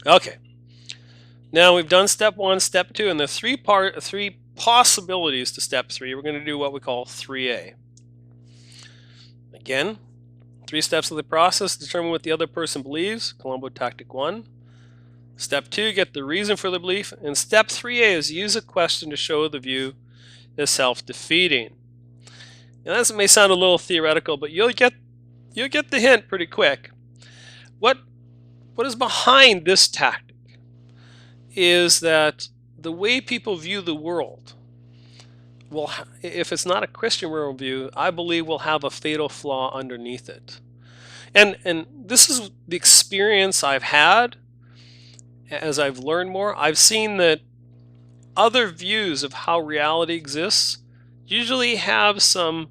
Okay. Now we've done step 1, step 2, and the three possibilities to step 3. We're going to do what we call 3A. Again, 3 steps of the process: determine what the other person believes, Colombo tactic 1. Step 2, get the reason for the belief. And step 3A is use a question to show the view is self-defeating. Now that may sound a little theoretical, but you'll get the hint pretty quick. What is behind this tactic is that the way people view the world, well, if it's not a Christian worldview, I believe will have a fatal flaw underneath it. And this is the experience I've had as I've learned more. I've seen that other views of how reality exists usually have some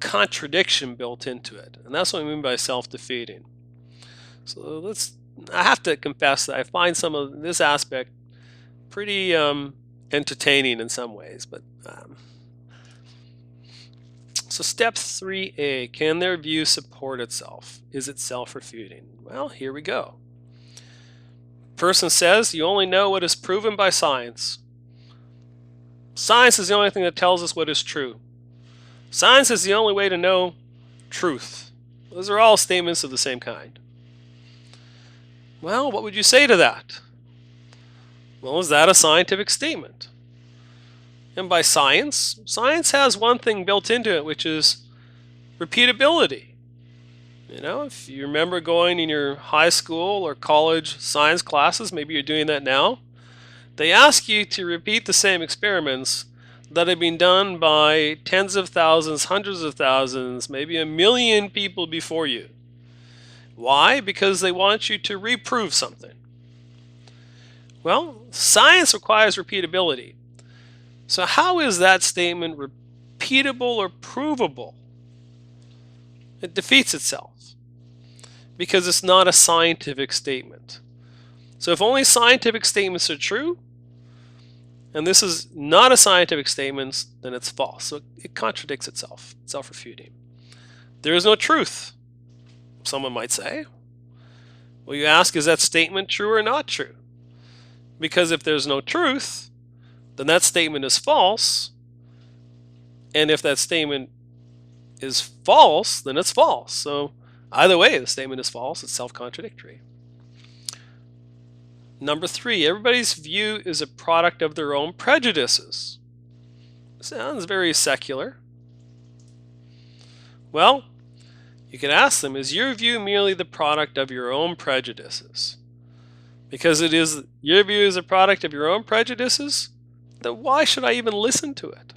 contradiction built into it, and that's what I mean by self-defeating. So I have to confess that I find some of this aspect pretty entertaining in some ways. But so step 3A, can their view support itself? Is it self-refuting? Well, here we go. Person says you only know what is proven by science. Science is the only thing that tells us what is true. Science is the only way to know truth. Those are all statements of the same kind. Well, what would you say to that? Well, is that a scientific statement? And by science, science has one thing built into it, which is repeatability. You know, if you remember going in your high school or college science classes, maybe you're doing that now, they ask you to repeat the same experiments that have been done by tens of thousands, hundreds of thousands, maybe 1 million people before you. Why? Because they want you to reprove something. Well, science requires repeatability. So how is that statement repeatable or provable? It defeats itself because it's not a scientific statement. So if only scientific statements are true, and this is not a scientific statement, then it's false. So it contradicts itself, self-refuting. There is no truth, someone might say. Well, you ask, is that statement true or not true? Because if there's no truth, then that statement is false. And if that statement is false, then it's false. So either way, the statement is false. It's self-contradictory. Number 3, everybody's view is a product of their own prejudices. Sounds very secular. Well, you can ask them, is your view merely the product of your own prejudices? Because it is, your view is a product of your own prejudices, then why should I even listen to it?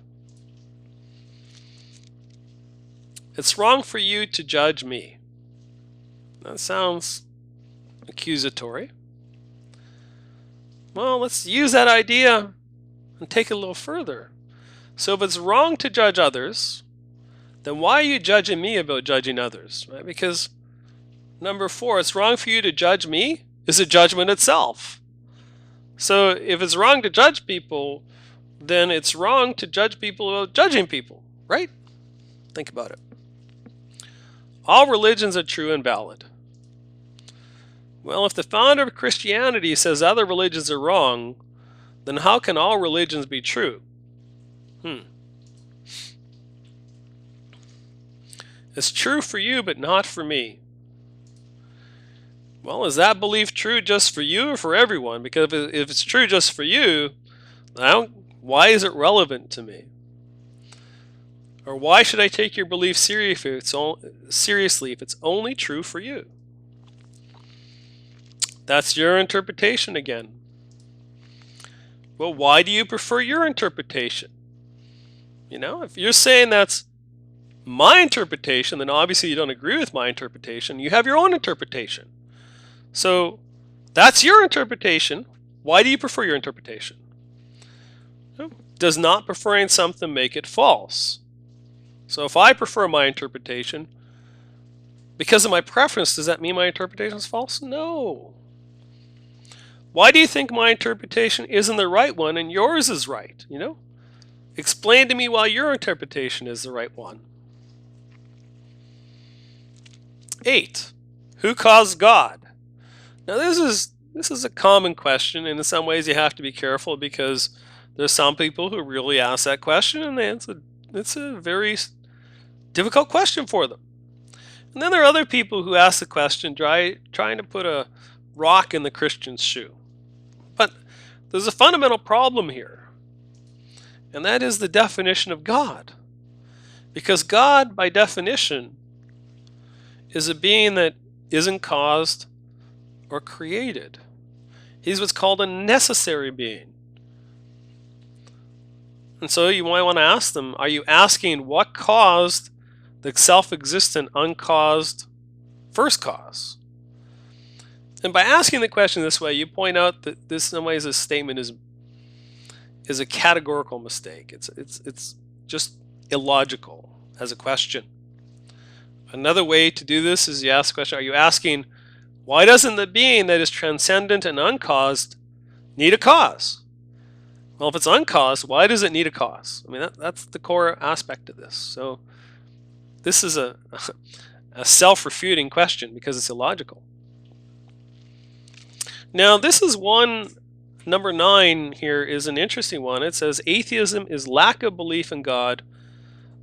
It's wrong for you to judge me. That sounds accusatory. Well, let's use that idea and take it a little further. So if it's wrong to judge others, then why are you judging me about judging others? Right? Because number 4, it's wrong for you to judge me is a judgment itself. So if it's wrong to judge people, then it's wrong to judge people about judging people, right? Think about it. All religions are true and valid. Well, if the founder of Christianity says other religions are wrong, then how can all religions be true? It's true for you, but not for me. Well, is that belief true just for you or for everyone? Because if it's true just for you, why is it relevant to me? Or why should I take your belief seriously if it's only true for you? That's your interpretation again. Well, why do you prefer your interpretation? You know, if you're saying that's my interpretation, then obviously you don't agree with my interpretation. You have your own interpretation. So that's your interpretation. Why do you prefer your interpretation? Does not preferring something make it false? So if I prefer my interpretation, because of my preference, does that mean my interpretation is false? No. Why do you think my interpretation isn't the right one and yours is right? You know, explain to me why your interpretation is the right one. 8. Who caused God? Now this is this is a common question, and in some ways you have to be careful because there's some people who really ask that question, and it's a very difficult question for them. And then there are other people who ask the question trying to put a rock in the Christian's shoe. But there's a fundamental problem here, and that is the definition of God. Because God, by definition, is a being that isn't caused or created. He's what's called a necessary being. And so you might want to ask them, are you asking what caused the self-existent, uncaused first cause? And by asking the question this way, you point out that this, in some ways, this statement is a categorical mistake. It's just illogical as a question. Another way to do this is you ask the question, are you asking, why doesn't the being that is transcendent and uncaused need a cause? Well, if it's uncaused, why does it need a cause? I mean, that's the core aspect of this. So this is a self-refuting question because it's illogical. Now, this is one, number 9 here is an interesting one. It says, atheism is lack of belief in God,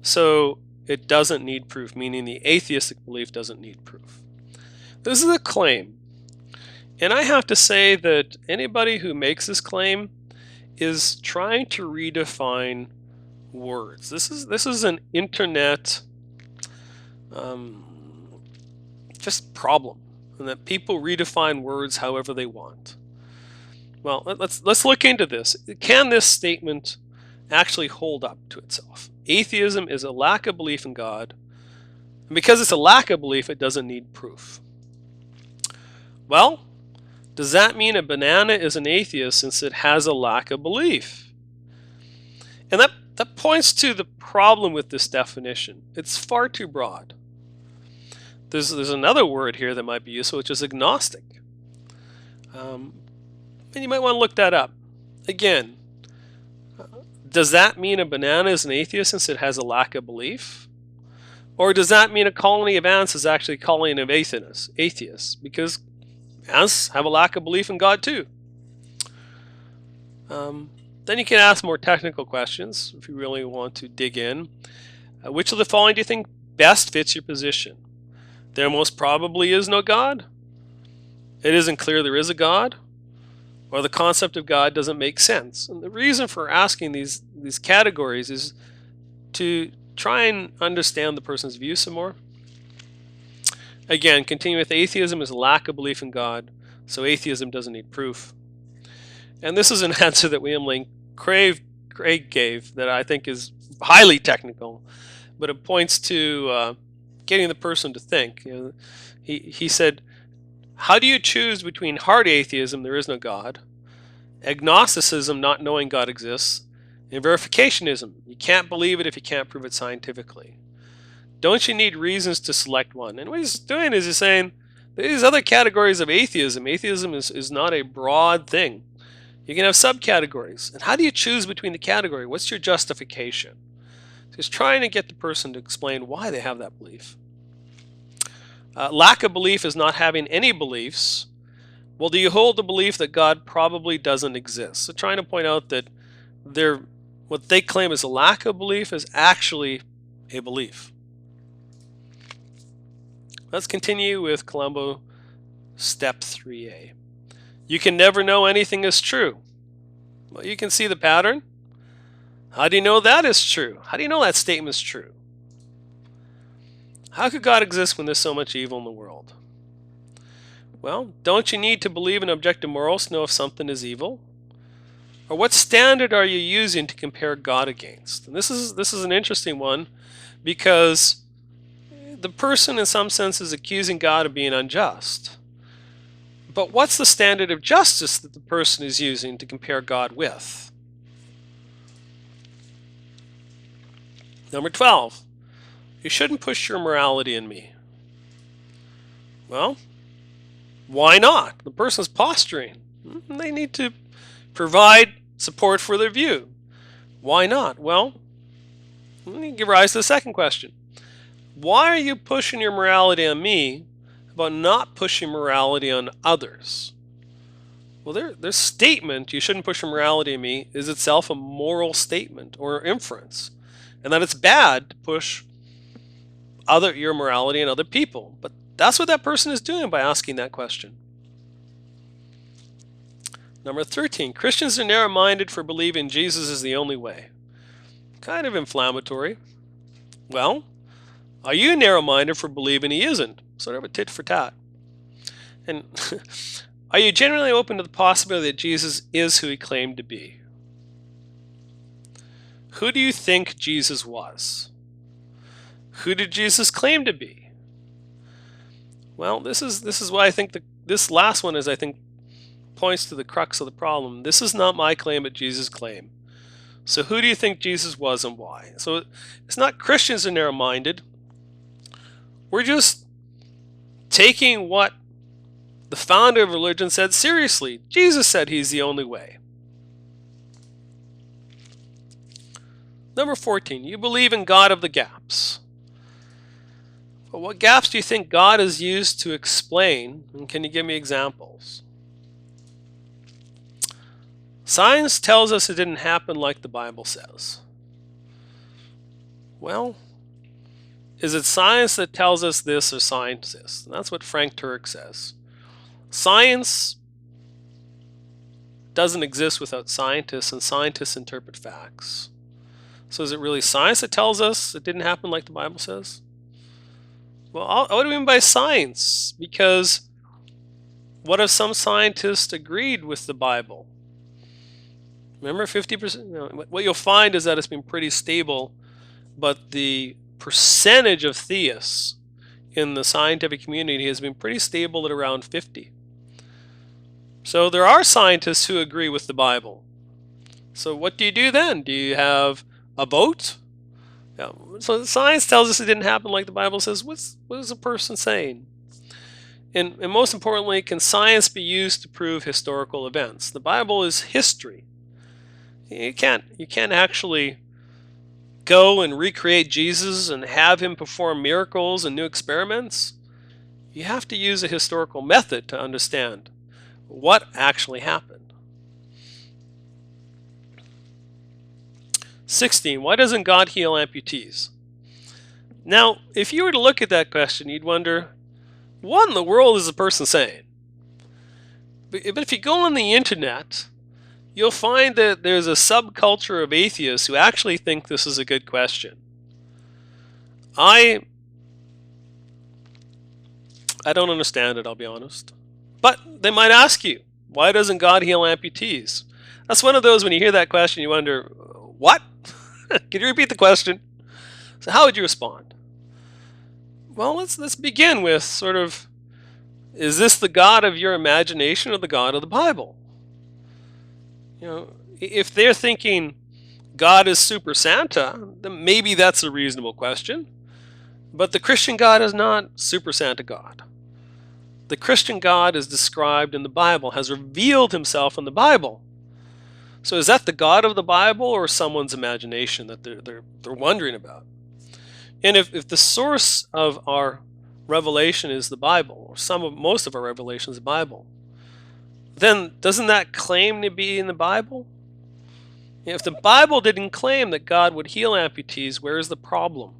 so it doesn't need proof, meaning the atheistic belief doesn't need proof. This is a claim. And I have to say that anybody who makes this claim is trying to redefine words. This is an internet just problem, and that people redefine words however they want. Well, let's look into this. Can this statement actually hold up to itself? Atheism is a lack of belief in God, and because it's a lack of belief, it doesn't need proof. Well, does that mean a banana is an atheist since it has a lack of belief? And that points to the problem with this definition. It's far too broad. There's another word here that might be useful, which is agnostic. And you might want to look that up. Again, does that mean a banana is an atheist since it has a lack of belief? Or does that mean a colony of ants is actually a colony of atheists? Because ants have a lack of belief in God too. Then you can ask more technical questions if you really want to dig in. Which of the following do you think best fits your position? There most probably is no God. It isn't clear there is a God. Or the concept of God doesn't make sense. And the reason for asking these categories is to try and understand the person's view some more. Again, continue with atheism is a lack of belief in God, so atheism doesn't need proof. And this is an answer that William Lane Craig gave that I think is highly technical, but it points to getting the person to think. You know, he said, how do you choose between hard atheism, there is no God, agnosticism, not knowing God exists, and verificationism, you can't believe it if you can't prove it scientifically? Don't you need reasons to select one? And what he's doing is he's saying these other categories of atheism is not a broad thing. You can have subcategories. And how do you choose between the category? What's your justification? So he's trying to get the person to explain why they have that belief. Lack of belief is not having any beliefs. Well, do you hold the belief that God probably doesn't exist? So trying to point out that what they claim is a lack of belief is actually a belief. Let's continue with Colombo step 3a. You can never know anything is true. Well, you can see the pattern. How do you know that is true? How do you know that statement is true? How could God exist when there's so much evil in the world? Well, don't you need to believe in objective morals to know if something is evil? Or what standard are you using to compare God against? And this is an interesting one because the person in some sense is accusing God of being unjust. But what's the standard of justice that the person is using to compare God with? Number 12. You shouldn't push your morality on me. Well, why not? The person's posturing. They need to provide support for their view. Why not? Well, let me give rise to the second question. Why are you pushing your morality on me about not pushing morality on others? Well, their statement, you shouldn't push your morality on me, is itself a moral statement or inference. And that it's bad to push your morality on other people. But that's what that person is doing by asking that question. Number 13, Christians are narrow-minded for believing Jesus is the only way. Kind of inflammatory. Well, are you narrow-minded for believing he isn't? Sort of a tit for tat. And are you genuinely open to the possibility that Jesus is who he claimed to be? Who do you think Jesus was? Who did Jesus claim to be? Well, this is why I think this last one is, I think, points to the crux of the problem. This is not my claim, but Jesus' claim. So who do you think Jesus was and why? So it's not Christians are narrow-minded. We're just taking what the founder of religion said seriously. Jesus said he's the only way. Number 14, you believe in God of the gaps. Well, what gaps do you think God has used to explain? And can you give me examples? Science tells us it didn't happen like the Bible says. Well, is it science that tells us this or scientists? And that's what Frank Turek says. Science doesn't exist without scientists, and scientists interpret facts. So is it really science that tells us it didn't happen like the Bible says? Well, what do we mean by science? Because what if some scientists agreed with the Bible? Remember, 50%. What you'll find is that it's been pretty stable, but the percentage of theists in the scientific community has been pretty stable at around 50. So there are scientists who agree with the Bible. So what do you do then? Do you have a vote? Yeah. So science tells us it didn't happen like the Bible says. What is a person saying? And most importantly, can science be used to prove historical events? The Bible is history. You can't actually go and recreate Jesus and have him perform miracles and new experiments. You have to use a historical method to understand what actually happened. 16. Why doesn't God heal amputees? Now, if you were to look at that question, you'd wonder, what in the world is the person saying? But if you go on the internet, you'll find that there's a subculture of atheists who actually think this is a good question. I don't understand it, I'll be honest. But they might ask you, why doesn't God heal amputees? That's one of those, when you hear that question, you wonder, what? Can you repeat the question? So how would you respond? Well, let's begin with sort of, is this the God of your imagination or the God of the Bible? You know, if they're thinking God is Super Santa, then maybe that's a reasonable question. But the Christian God is not Super Santa God. The Christian God is described in the Bible, has revealed himself in the Bible. So is that the God of the Bible or someone's imagination that they're wondering about? And if the source of our revelation is the Bible, or most of our revelation is the Bible, then doesn't that claim to be in the Bible? If the Bible didn't claim that God would heal amputees, where is the problem?